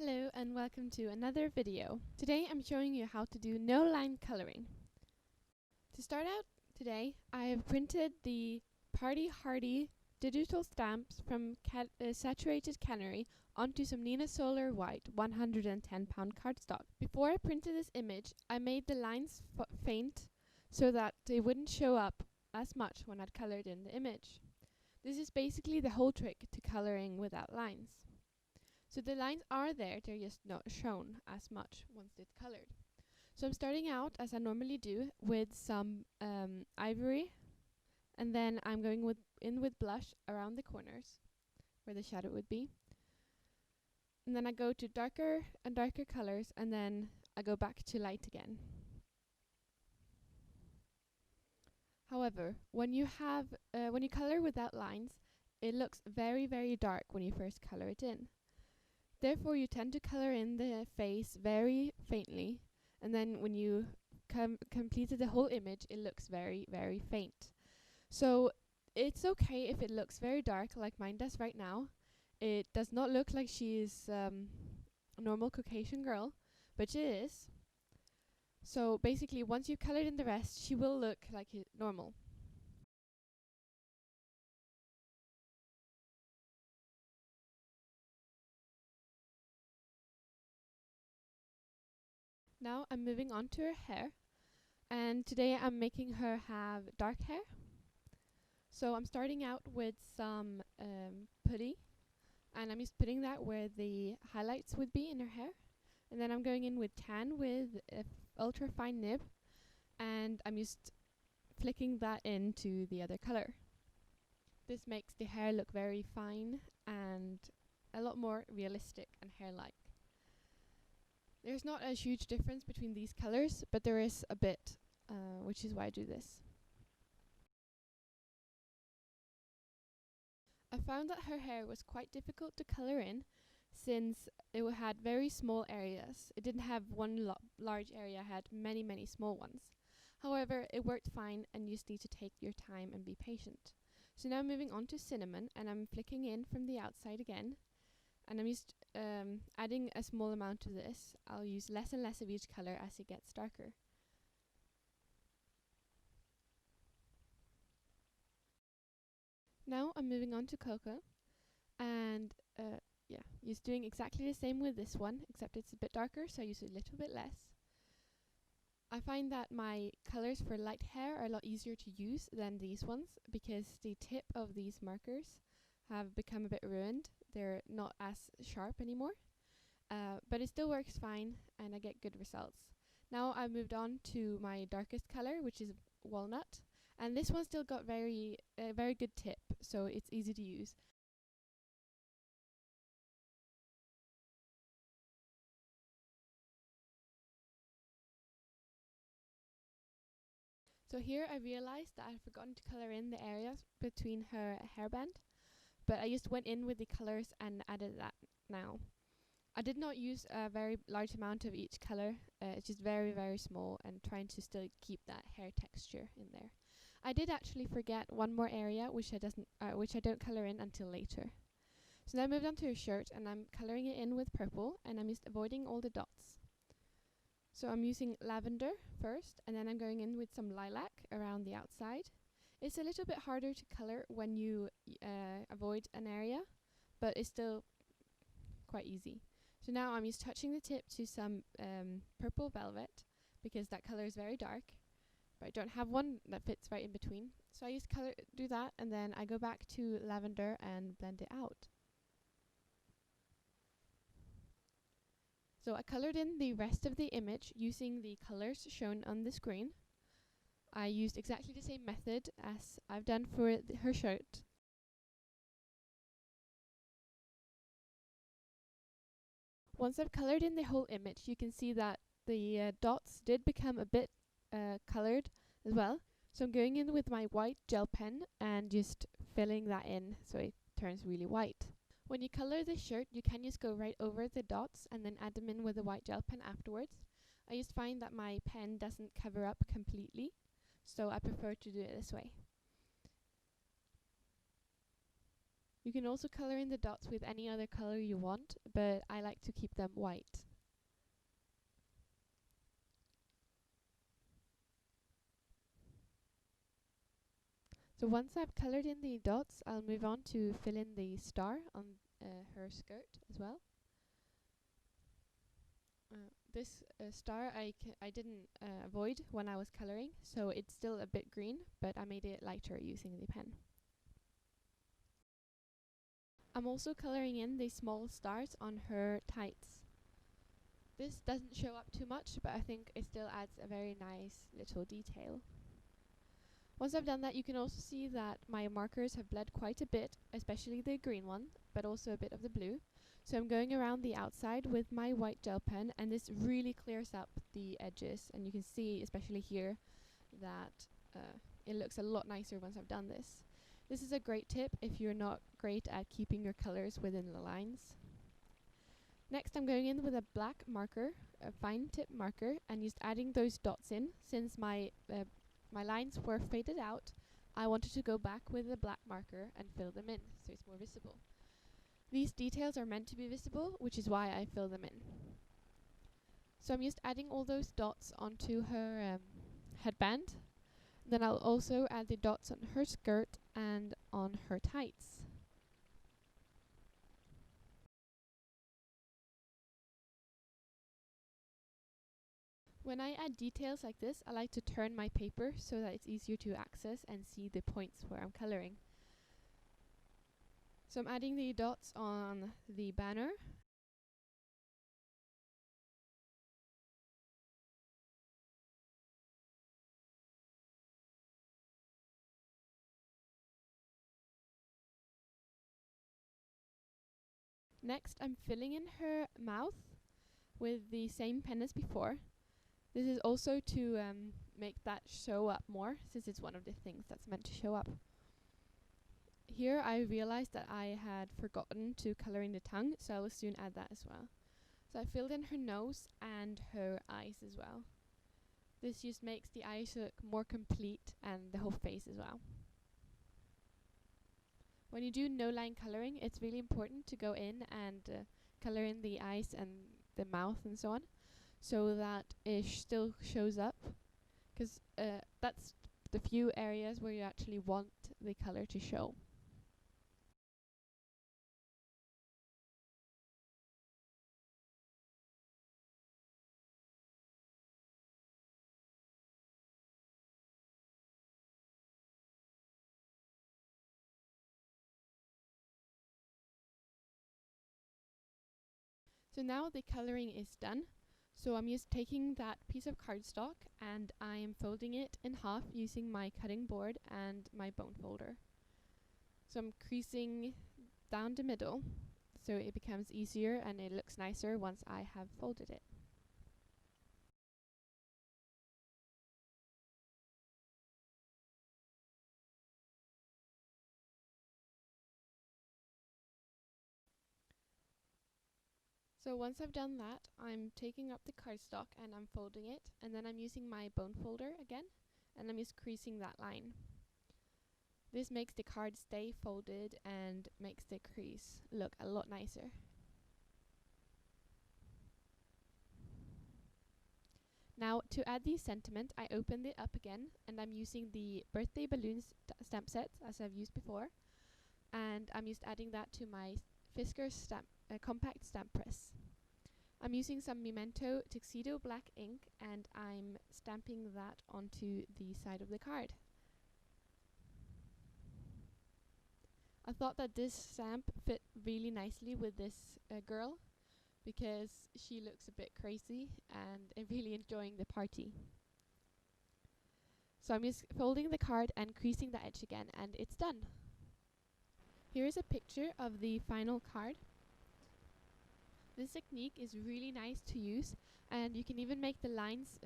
Hello and welcome to another video. Today I'm showing you how to do no line coloring. To start out today, I have printed the Party Hardy digital stamps from Saturated Canary onto some Nina Solar White 110-pound cardstock. Before I printed this image, I made the lines faint so that they wouldn't show up as much when I'd colored in the image. This is basically the whole trick to coloring without lines. So the lines are there, they're just not shown as much once it's colored. So I'm starting out, as I normally do, with some ivory, and then I'm going in with blush around the corners, where the shadow would be. And then I go to darker and darker colors, and then I go back to light again. However, when you color without lines, it looks very, very dark when you first color it in. Therefore, you tend to color in the face very faintly, and then when you completed the whole image, it looks very, very faint. So it's okay if it looks very dark, like mine does right now. It does not look like she's a normal Caucasian girl, but she is. So basically, once you've colored in the rest, she will look like normal. Now I'm moving on to her hair, and today I'm making her have dark hair. So I'm starting out with some putty, and I'm just putting that where the highlights would be in her hair. And then I'm going in with tan with a ultra fine nib, and I'm just flicking that into the other color. This makes the hair look very fine and a lot more realistic and hair-like. There's not a huge difference between these colors, but there is a bit, which is why I do this. I found that her hair was quite difficult to color in, since it had very small areas. It didn't have one large area, it had many, many small ones. However, it worked fine, and you just need to take your time and be patient. So now moving on to cinnamon, and I'm flicking in from the outside again, and I'm just adding a small amount of this. I'll use less and less of each color as it gets darker. Now I'm moving on to cocoa, and just doing exactly the same with this one, except it's a bit darker, so I use a little bit less. I find that my colors for light hair are a lot easier to use than these ones, because the tip of these markers have become a bit ruined. They're not as sharp anymore, but it still works fine, and I get good results. Now I've moved on to my darkest color, which is walnut, and this one still got very good tip, so it's easy to use. So here I realized that I had forgotten to color in the areas between her hairband, but I just went in with the colors and added that now. I did not use a very large amount of each color, it's just very, very small, and trying to still keep that hair texture in there. I did actually forget one more area, which I don't color in until later. So now I moved on to her shirt, and I'm coloring it in with purple, and I'm just avoiding all the dots. So I'm using lavender first, and then I'm going in with some lilac around the outside. It's a little bit harder to color when you avoid an area, but it's still quite easy. So now I'm just touching the tip to some purple velvet, because that color is very dark, but I don't have one that fits right in between. So I just do that, and then I go back to lavender and blend it out. So I colored in the rest of the image using the colors shown on the screen. I used exactly the same method as I've done for her shirt. Once I've colored in the whole image, you can see that the dots did become a bit colored as well. So I'm going in with my white gel pen and just filling that in so it turns really white. When you color the shirt, you can just go right over the dots and then add them in with a white gel pen afterwards. I just find that my pen doesn't cover up completely, so I prefer to do it this way. You can also color in the dots with any other color you want, but I like to keep them white. So once I've colored in the dots, I'll move on to fill in the star on her skirt as well. This star I didn't avoid when I was coloring, so it's still a bit green, but I made it lighter using the pen. I'm also coloring in the small stars on her tights. This doesn't show up too much, but I think it still adds a very nice little detail. Once I've done that, you can also see that my markers have bled quite a bit, especially the green one, but also a bit of the blue. So I'm going around the outside with my white gel pen, and this really clears up the edges, and you can see, especially here, that it looks a lot nicer once I've done this. This is a great tip if you're not great at keeping your colors within the lines. Next, I'm going in with a black marker, a fine tip marker, and just adding those dots in. Since my lines were faded out, I wanted to go back with a black marker and fill them in so it's more visible. These details are meant to be visible, which is why I fill them in. So I'm just adding all those dots onto her headband. Then I'll also add the dots on her skirt and on her tights. When I add details like this, I like to turn my paper so that it's easier to access and see the points where I'm coloring. So I'm adding the dots on the banner. Next, I'm filling in her mouth with the same pen as before. This is also to make that show up more, since it's one of the things that's meant to show up. Here I realized that I had forgotten to color in the tongue, so I will soon add that as well. So I filled in her nose and her eyes as well. This just makes the eyes look more complete and the whole face as well. When you do no-line coloring, it's really important to go in and color in the eyes and the mouth and so on, so that it still shows up, because that's the few areas where you actually want the color to show. So now the coloring is done. So I'm just taking that piece of cardstock and I'm folding it in half using my cutting board and my bone folder. So I'm creasing down the middle so it becomes easier and it looks nicer once I have folded it. So once I've done that, I'm taking up the cardstock and I'm folding it, and then I'm using my bone folder again, and I'm just creasing that line. This makes the card stay folded and makes the crease look a lot nicer. Now to add the sentiment, I opened it up again, and I'm using the birthday balloons stamp set as I've used before, and I'm just adding that to my Fiskars stamp compact stamp press. I'm using some Memento Tuxedo black ink and I'm stamping that onto the side of the card. I thought that this stamp fit really nicely with this girl because she looks a bit crazy and really enjoying the party. So I'm just folding the card and creasing the edge again, and it's done. Here is a picture of the final card. This technique is really nice to use, and you can even make the lines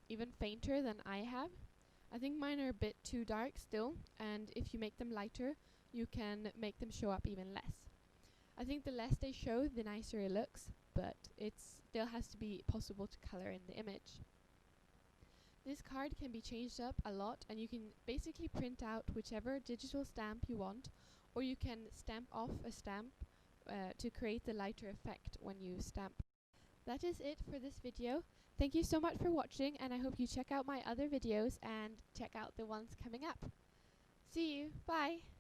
even fainter than I have. I think mine are a bit too dark still, and if you make them lighter, you can make them show up even less. I think the less they show, the nicer it looks, but it still has to be possible to color in the image. This card can be changed up a lot, and you can basically print out whichever digital stamp you want, or you can stamp off a stamp to create the lighter effect when you stamp. That is it for this video. Thank you so much for watching, and I hope you check out my other videos and check out the ones coming up. See you. Bye.